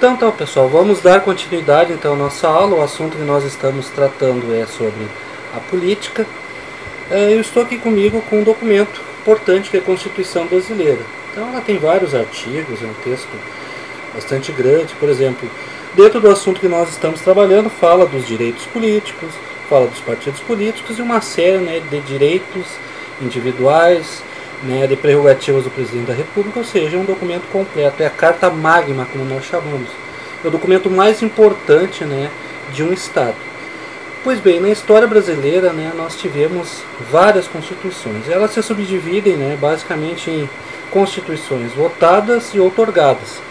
Então tá, pessoal, vamos dar continuidade então à nossa aula. O assunto que nós estamos tratando é sobre a política. Eu estou aqui comigo com um documento importante que é a Constituição Brasileira. Então ela tem vários artigos, é um texto bastante grande. Por exemplo, dentro do assunto que nós estamos trabalhando, fala dos direitos políticos, fala dos partidos políticos e uma série de direitos individuais, de prerrogativas do presidente da República, ou seja, é um documento completo, é a Carta Magna, como nós chamamos. É o documento mais importante de um Estado. Pois bem, na história brasileira nós tivemos várias constituições. Elas se subdividem basicamente em constituições votadas e outorgadas.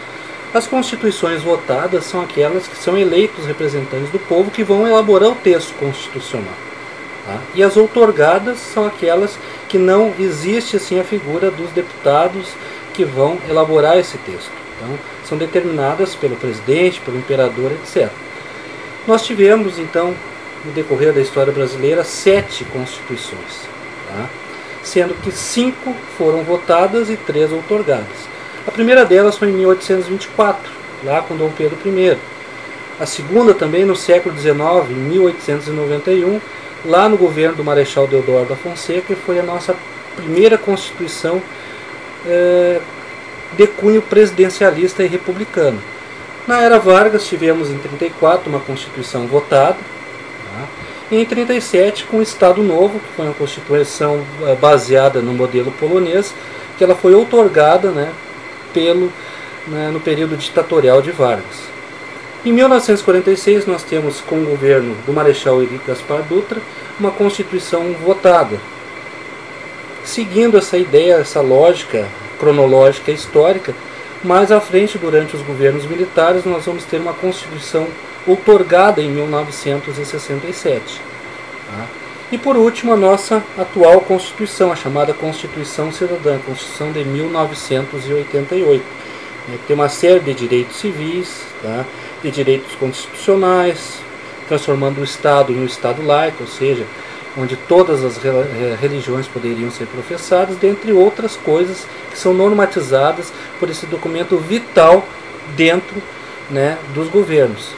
As constituições votadas são aquelas que são eleitos representantes do povo que vão elaborar o texto constitucional. Tá? E as outorgadas são aquelas que não existe assim a figura dos deputados que vão elaborar esse texto. Então, são determinadas pelo presidente, pelo imperador, etc. Nós tivemos, então, no decorrer da história brasileira, 7 constituições, tá? Sendo que 5 foram votadas e 3 outorgadas. A primeira delas foi em 1824, lá com Dom Pedro I. A segunda também no século XIX, em 1891, lá no governo do Marechal Deodoro da Fonseca, foi a nossa primeira Constituição de cunho presidencialista e republicano. Na era Vargas tivemos em 34 uma Constituição votada, tá? E em 37 com o Estado Novo, que foi uma Constituição baseada no modelo polonês, que ela foi outorgada no período ditatorial de Vargas. Em 1946 nós temos, com o governo do Marechal Henrique Gaspar Dutra, uma Constituição votada. Seguindo essa ideia, essa lógica cronológica histórica, mais à frente, durante os governos militares, nós vamos ter uma Constituição outorgada em 1967. Tá? E por último, a nossa atual Constituição, a chamada Constituição Cidadã, Constituição de 1988. Tem uma série de direitos civis, tá? De direitos constitucionais, transformando o Estado em um Estado laico, ou seja, onde todas as religiões poderiam ser professadas, dentre outras coisas que são normatizadas por esse documento vital dentro dos governos.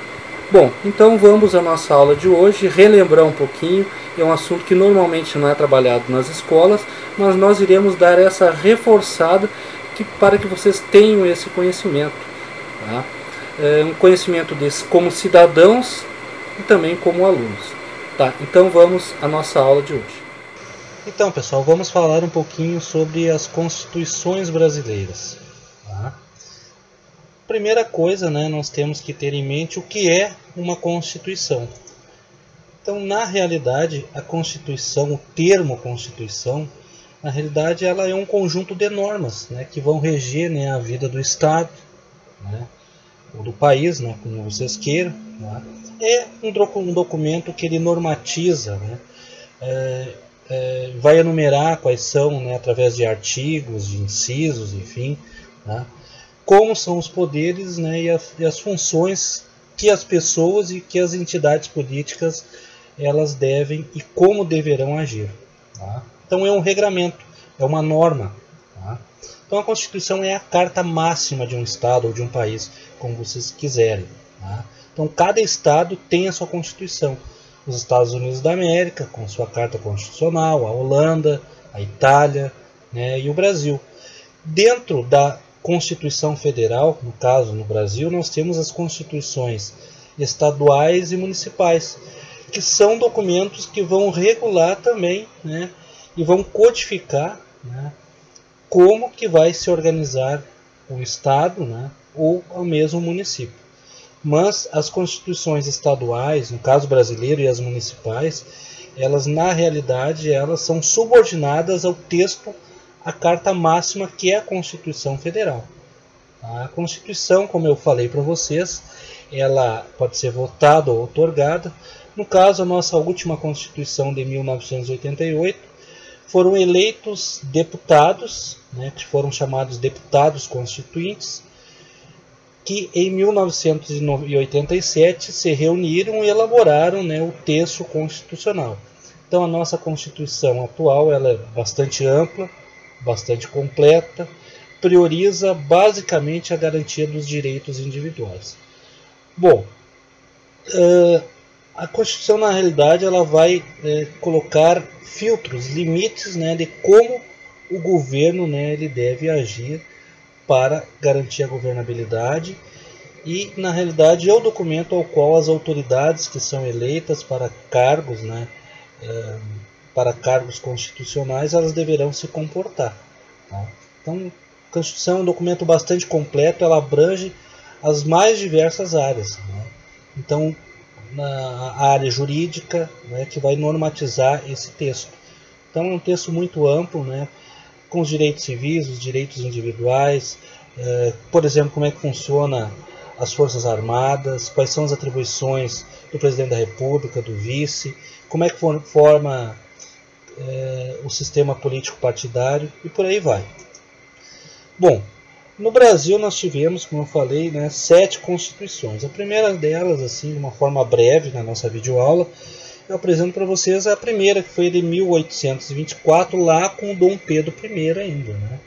Bom, então vamos à nossa aula de hoje, relembrar um pouquinho. É um assunto que normalmente não é trabalhado nas escolas, mas nós iremos dar essa reforçada para que vocês tenham esse conhecimento. Tá? Um conhecimento desse como cidadãos e também como alunos. Tá, então vamos à nossa aula de hoje. Então, pessoal, vamos falar um pouquinho sobre as constituições brasileiras. Tá? Primeira coisa, nós temos que ter em mente o que é uma Constituição. Então, na realidade, a Constituição, o termo Constituição, na realidade, ela é um conjunto de normas que vão reger a vida do Estado, ou do país, como vocês queiram. É um documento que ele normatiza, vai enumerar quais são, através de artigos, de incisos, enfim, como são os poderes e as funções que as pessoas e que as entidades políticas elas devem e como deverão agir. Tá? Então é um regramento, é uma norma. Tá? Então a Constituição é a carta máxima de um Estado ou de um país, como vocês quiserem. Tá? Então cada Estado tem a sua Constituição. Os Estados Unidos da América, com sua Carta Constitucional, a Holanda, a Itália, e o Brasil. Dentro da Constituição Federal, no caso no Brasil, nós temos as Constituições estaduais e municipais, que são documentos que vão regular também, e vão codificar como que vai se organizar o Estado, ou ao mesmo município. Mas as constituições estaduais, no caso brasileiro, e as municipais, elas na realidade elas são subordinadas ao texto, à carta máxima que é a Constituição Federal. A Constituição, como eu falei para vocês, ela pode ser votada ou outorgada. No caso, a nossa última Constituição de 1988, foram eleitos deputados, que foram chamados deputados constituintes, que em 1987 se reuniram e elaboraram o texto constitucional. Então a nossa Constituição atual ela é bastante ampla, bastante completa, prioriza basicamente a garantia dos direitos individuais. Bom, a Constituição, na realidade, ela vai colocar filtros, limites, né, de como o governo, né, ele deve agir para garantir a governabilidade, e, na realidade, é o documento ao qual as autoridades que são eleitas para cargos, né, para cargos constitucionais, elas deverão se comportar. Tá? Então, a Constituição é um documento bastante completo, ela abrange as mais diversas áreas. Né? Então, na área jurídica, né, que vai normatizar esse texto. Então, é um texto muito amplo, né, com os direitos civis, os direitos individuais, por exemplo, como é que funciona as Forças Armadas, quais são as atribuições do Presidente da República, do Vice, como é que forma o sistema político partidário e por aí vai. Bom, no Brasil nós tivemos, como eu falei, né, 7 constituições. A primeira delas, assim, de uma forma breve, na nossa videoaula, eu apresento para vocês a primeira, que foi de 1824, lá com o Dom Pedro I ainda. Né?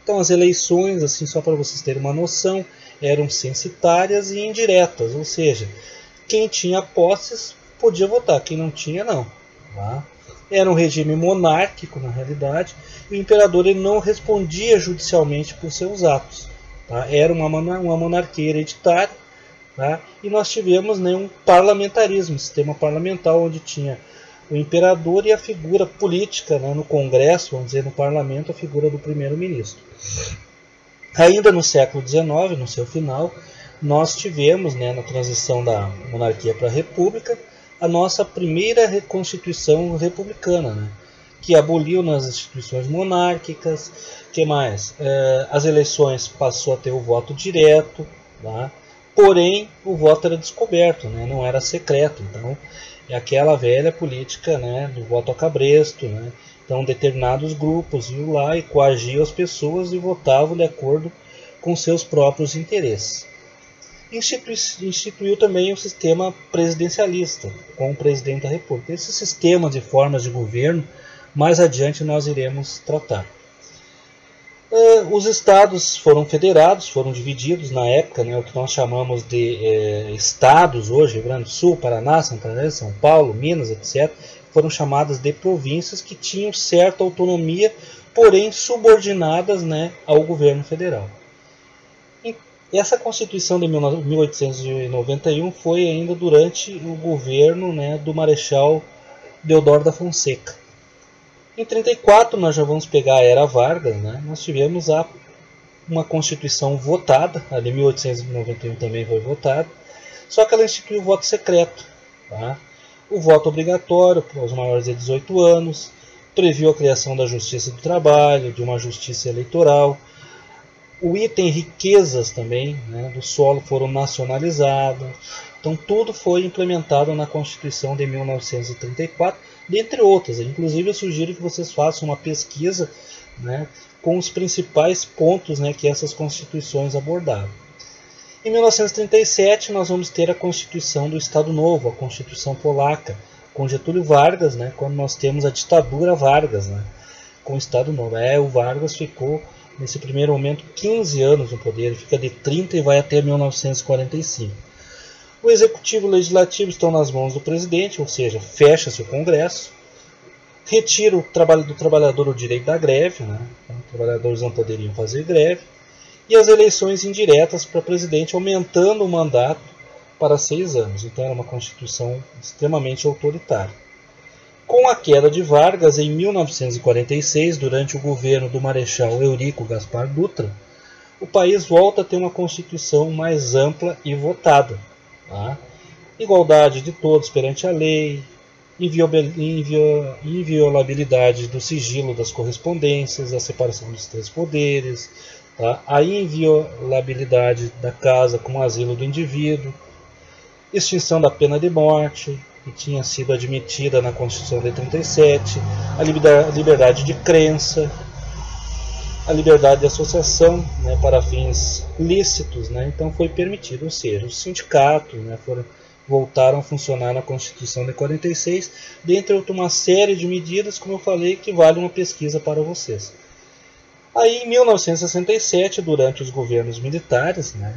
Então as eleições, assim, só para vocês terem uma noção, eram censitárias e indiretas, ou seja, quem tinha posses podia votar, quem não tinha não. Tá? Era um regime monárquico, na realidade, e o imperador ele não respondia judicialmente por seus atos. Tá? Era uma monarquia hereditária, tá? E nós tivemos, né, um parlamentarismo, um sistema parlamentar, onde tinha o imperador e a figura política, né, no Congresso, vamos dizer, no parlamento, a figura do primeiro-ministro. Ainda no século XIX, no seu final, nós tivemos, né, na transição da monarquia para a república, a nossa primeira Constituição republicana, né, que aboliu nas instituições monárquicas. Que mais? As eleições passou a ter o voto direto, tá? Porém o voto era descoberto, né, não era secreto. Então é aquela velha política, né, do voto a cabresto. Né? Então determinados grupos iam lá e coagiam as pessoas e votavam de acordo com seus próprios interesses. Instituiu também o sistema presidencialista, com o presidente da República. Esses sistemas e formas de governo, mais adiante nós iremos tratar. Os estados foram federados, foram divididos na época, né, o que nós chamamos de estados hoje, Rio Grande do Sul, Paraná, Santander, São Paulo, Minas, etc., foram chamadas de províncias que tinham certa autonomia, porém subordinadas, né, ao governo federal. Essa Constituição de 1891 foi ainda durante o governo, né, do Marechal Deodoro da Fonseca. Em 1934, nós já vamos pegar a Era Vargas, né, nós tivemos uma Constituição votada, a de 1891 também foi votada, só que ela instituiu o voto secreto. Tá? O voto obrigatório para os maiores de 18 anos, previu a criação da Justiça do Trabalho, de uma Justiça Eleitoral. O item riquezas também, né, do solo foram nacionalizadas. Então tudo foi implementado na Constituição de 1934, dentre outras. Inclusive eu sugiro que vocês façam uma pesquisa, né, com os principais pontos, né, que essas constituições abordaram. Em 1937 nós vamos ter a Constituição do Estado Novo, a Constituição Polaca, com Getúlio Vargas, né, quando nós temos a ditadura Vargas, né, com o Estado Novo. O Vargas ficou nesse primeiro momento 15 anos no poder, ele fica de 30 e vai até 1945. O Executivo e o Legislativo estão nas mãos do presidente, ou seja, fecha-se o Congresso, retira do trabalhador o direito da greve, né? Então, os trabalhadores não poderiam fazer greve, e as eleições indiretas para presidente, aumentando o mandato para 6 anos. Então era uma Constituição extremamente autoritária. Com a queda de Vargas, em 1946, durante o governo do Marechal Eurico Gaspar Dutra, o país volta a ter uma Constituição mais ampla e votada. Tá? Igualdade de todos perante a lei, inviolabilidade do sigilo das correspondências, a separação dos 3 poderes, tá? A inviolabilidade da casa como asilo do indivíduo, extinção da pena de morte, que tinha sido admitida na Constituição de 37, a liberdade de crença, a liberdade de associação, né, para fins lícitos, né, então foi permitido, ou seja, os sindicatos, né, voltaram a funcionar na Constituição de 46, dentre uma série de medidas, como eu falei, que vale uma pesquisa para vocês. Aí, em 1967, durante os governos militares, né,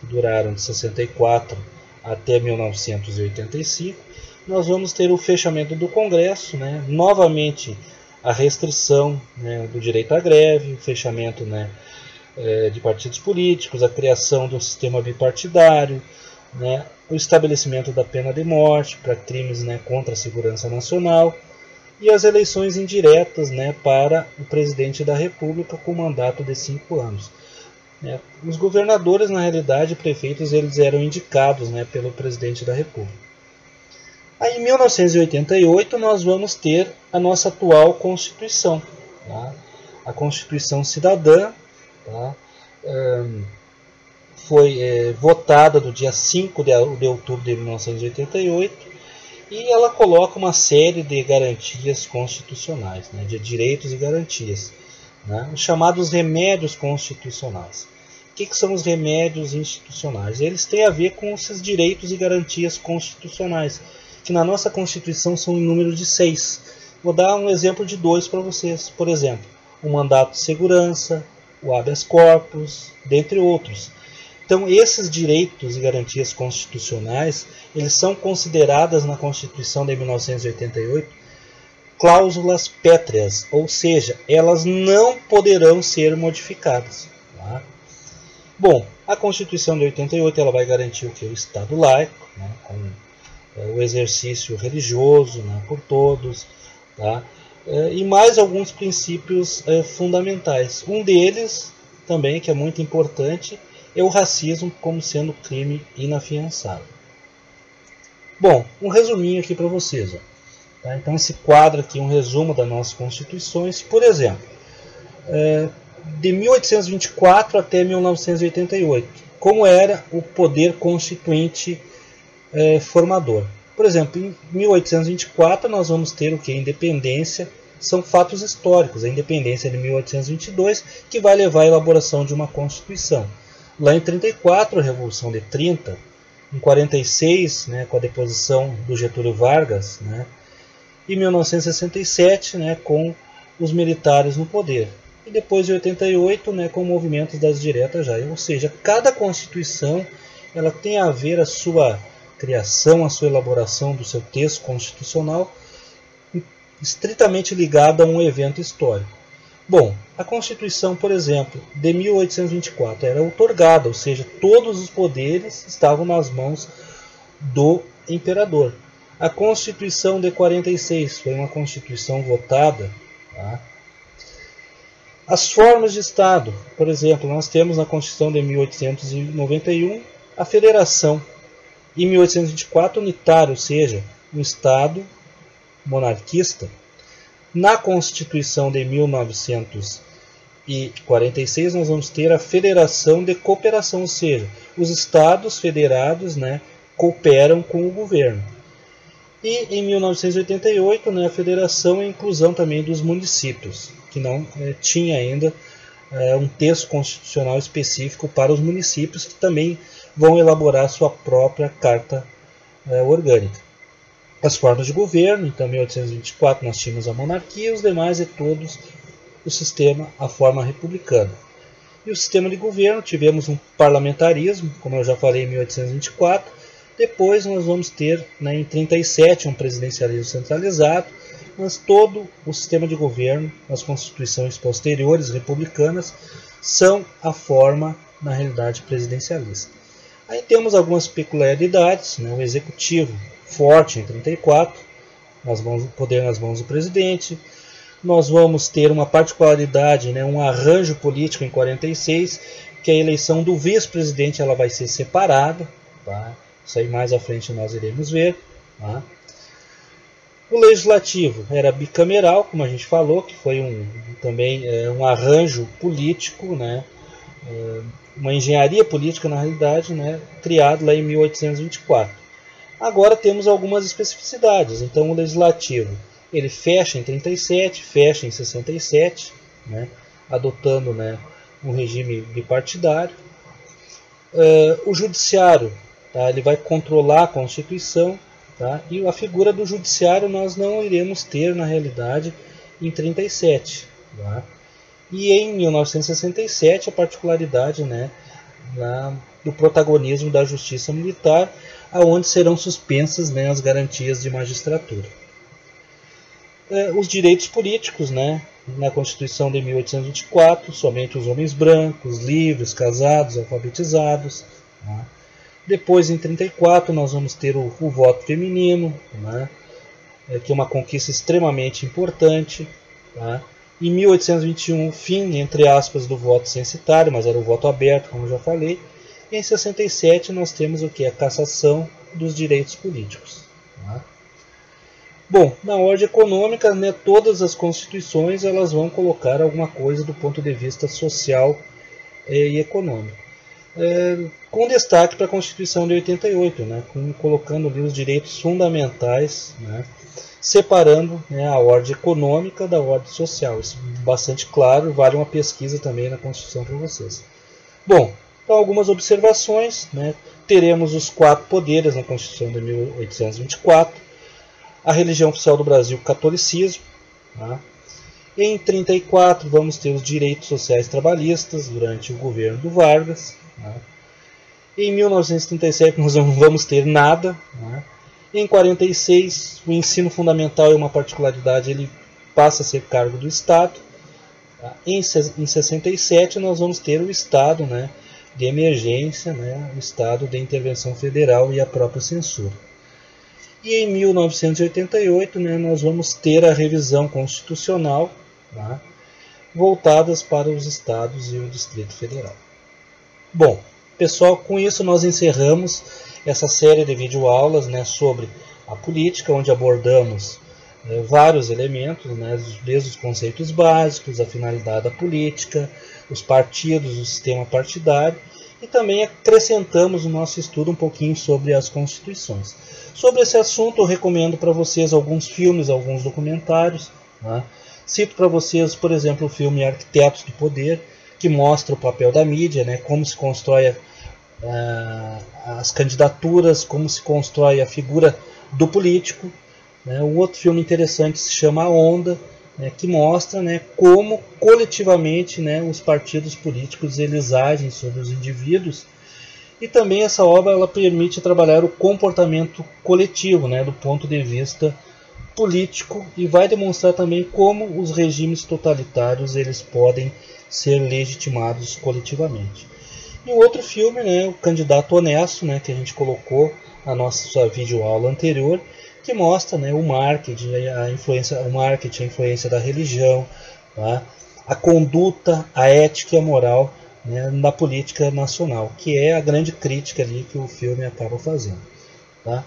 que duraram de 64 até 1985, nós vamos ter o fechamento do Congresso, né, novamente a restrição, né, do direito à greve, o fechamento, né, de partidos políticos, a criação de um sistema bipartidário, né, o estabelecimento da pena de morte para crimes, né, contra a segurança nacional, e as eleições indiretas, né, para o presidente da República com mandato de 5 anos. Os governadores, na realidade, prefeitos, eles eram indicados, né, pelo presidente da República. Aí, em 1988, nós vamos ter a nossa atual Constituição, tá? A Constituição Cidadã, tá? Foi votada no dia 5 de outubro de 1988, e ela coloca uma série de garantias constitucionais, né, de direitos e garantias, né, os chamados remédios constitucionais. O que são os remédios institucionais? Eles têm a ver com esses direitos e garantias constitucionais, que na nossa Constituição são em número de 6. Vou dar um exemplo de 2 para vocês. Por exemplo, o mandato de segurança, o habeas corpus, dentre outros. Então, esses direitos e garantias constitucionais, eles são consideradas na Constituição de 1988 cláusulas pétreas, ou seja, elas não poderão ser modificadas. Tá? Bom, a Constituição de 88 ela vai garantir o que? O Estado laico, né, com o exercício religioso, né, por todos, tá? E mais alguns princípios fundamentais. Um deles, também, que é muito importante, é o racismo como sendo crime inafiançável. Bom, um resuminho aqui para vocês. Ó. Tá? Então, esse quadro aqui é um resumo das nossas constituições. Por exemplo, de 1824 até 1988, como era o poder constituinte formador. Por exemplo, em 1824 nós vamos ter o que? Independência, são fatos históricos. A independência de 1822 que vai levar à elaboração de uma Constituição. Lá em 34, a Revolução de 30, em 46, né, com a deposição do Getúlio Vargas, né, e 1967, né, com os militares no poder. E depois de 88, né, com movimentos das diretas já. Ou seja, cada Constituição ela tem a ver a sua criação, a sua elaboração do seu texto constitucional estritamente ligada a um evento histórico. Bom, a Constituição, por exemplo, de 1824 era outorgada, ou seja, todos os poderes estavam nas mãos do imperador. A Constituição de 46 foi uma Constituição votada. Tá? As formas de Estado, por exemplo, nós temos na Constituição de 1891 a Federação. Em 1824, unitário, ou seja, um Estado monarquista. Na Constituição de 1946, nós vamos ter a Federação de Cooperação, ou seja, os Estados federados, né, cooperam com o governo. E em 1988, né, a Federação e a inclusão também dos municípios, que não tinha ainda um texto constitucional específico para os municípios, que também vão elaborar sua própria carta orgânica. As formas de governo, então, em 1824 nós tínhamos a monarquia, os demais é todos o sistema, a forma republicana. E o sistema de governo, tivemos um parlamentarismo, como eu já falei, em 1824, depois nós vamos ter, né, em 37, um presidencialismo centralizado, mas todo o sistema de governo, as constituições posteriores, republicanas, são a forma, na realidade, presidencialista. Aí temos algumas peculiaridades, né? O executivo forte em 34, poder nas mãos do presidente. Nós vamos ter uma particularidade, né? Um arranjo político em 46, que a eleição do vice-presidente ela vai ser separada. Tá? Isso aí mais à frente nós iremos ver. Tá? O legislativo era bicameral, como a gente falou, que foi também um arranjo político, né? Uma engenharia política, na realidade, né, criado lá em 1824. Agora temos algumas especificidades. Então, o legislativo ele fecha em 37, fecha em 67, né, adotando, né, um regime bipartidário. O judiciário, tá, ele vai controlar a Constituição, tá, e a figura do judiciário nós não iremos ter, na realidade, em 37. Tá. E em 1967 a particularidade, né, do protagonismo da justiça militar, aonde serão suspensas, né, as garantias de magistratura. Os direitos políticos, né, na Constituição de 1824, somente os homens brancos, livres, casados, alfabetizados. Né. Depois, em 34, nós vamos ter o voto feminino, né, que é uma conquista extremamente importante. Tá. Em 1821, fim, entre aspas, do voto censitário, mas era o voto aberto, como eu já falei. E em 67 nós temos o que? A cassação dos direitos políticos. Tá. Bom, na ordem econômica, né, todas as constituições elas vão colocar alguma coisa do ponto de vista social e econômico. Com destaque para a Constituição de 88, né, colocando ali os direitos fundamentais, né, separando, né, a ordem econômica da ordem social. Isso é bastante claro, vale uma pesquisa também na Constituição para vocês. Bom, então algumas observações, né, teremos os 4 poderes na Constituição de 1824, a religião oficial do Brasil, o catolicismo. Tá? Em 34 vamos ter os direitos sociais trabalhistas durante o governo do Vargas. Tá? Em 1937 nós não vamos ter nada. Tá? Em 46 o ensino fundamental é uma particularidade, ele passa a ser cargo do Estado. Tá? Em 67 nós vamos ter o estado, né, de emergência, né, o estado de intervenção federal e a própria censura. E em 1988, né, nós vamos ter a revisão constitucional, tá, voltadas para os estados e o Distrito Federal. Bom, pessoal, com isso nós encerramos essa série de videoaulas, né, sobre a política, onde abordamos vários elementos, né, desde os conceitos básicos, a finalidade da política, os partidos, o sistema partidário, e também acrescentamos no nosso estudo um pouquinho sobre as constituições. Sobre esse assunto eu recomendo para vocês alguns filmes, alguns documentários. Né? Cito para vocês, por exemplo, o filme Arquitetos do Poder, que mostra o papel da mídia, né? Como se constrói as candidaturas, como se constrói a figura do político. Né? Um outro filme interessante se chama A Onda, né? Que mostra, né, como coletivamente, né, os partidos políticos eles agem sobre os indivíduos. E também essa obra ela permite trabalhar o comportamento coletivo, né, do ponto de vista político, e vai demonstrar também como os regimes totalitários eles podem ser legitimados coletivamente. E o outro filme, né, O Candidato Honesto, né, que a gente colocou na nossa videoaula anterior, que mostra, né, o marketing, a influência da religião, tá? A conduta, a ética e a moral, né, na política nacional, que é a grande crítica ali que o filme acaba fazendo. Tá?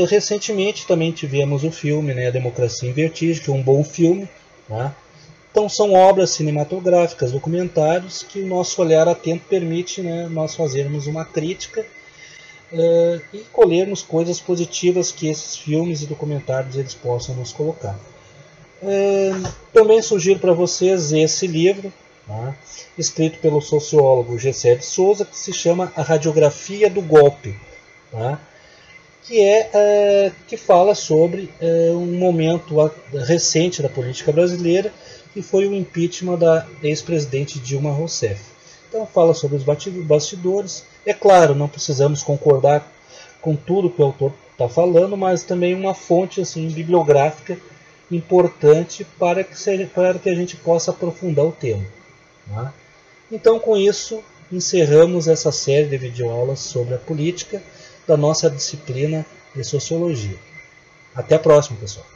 Recentemente também tivemos o filme, né, A Democracia em Vertigem, que é um bom filme. Tá? Então são obras cinematográficas, documentários, que o nosso olhar atento permite, né, nós fazermos uma crítica e colhermos coisas positivas que esses filmes e documentários eles possam nos colocar. Também sugiro para vocês esse livro, tá, escrito pelo sociólogo Gessé de Souza, que se chama A Radiografia do Golpe, tá, que fala sobre um momento recente da política brasileira, que foi o impeachment da ex-presidente Dilma Rousseff. Então fala sobre os bastidores. É claro, não precisamos concordar com tudo que o autor está falando, mas também uma fonte assim, bibliográfica importante para que a gente possa aprofundar o tema. Tá? Então, com isso, encerramos essa série de videoaulas sobre a política da nossa disciplina de Sociologia. Até a próxima, pessoal!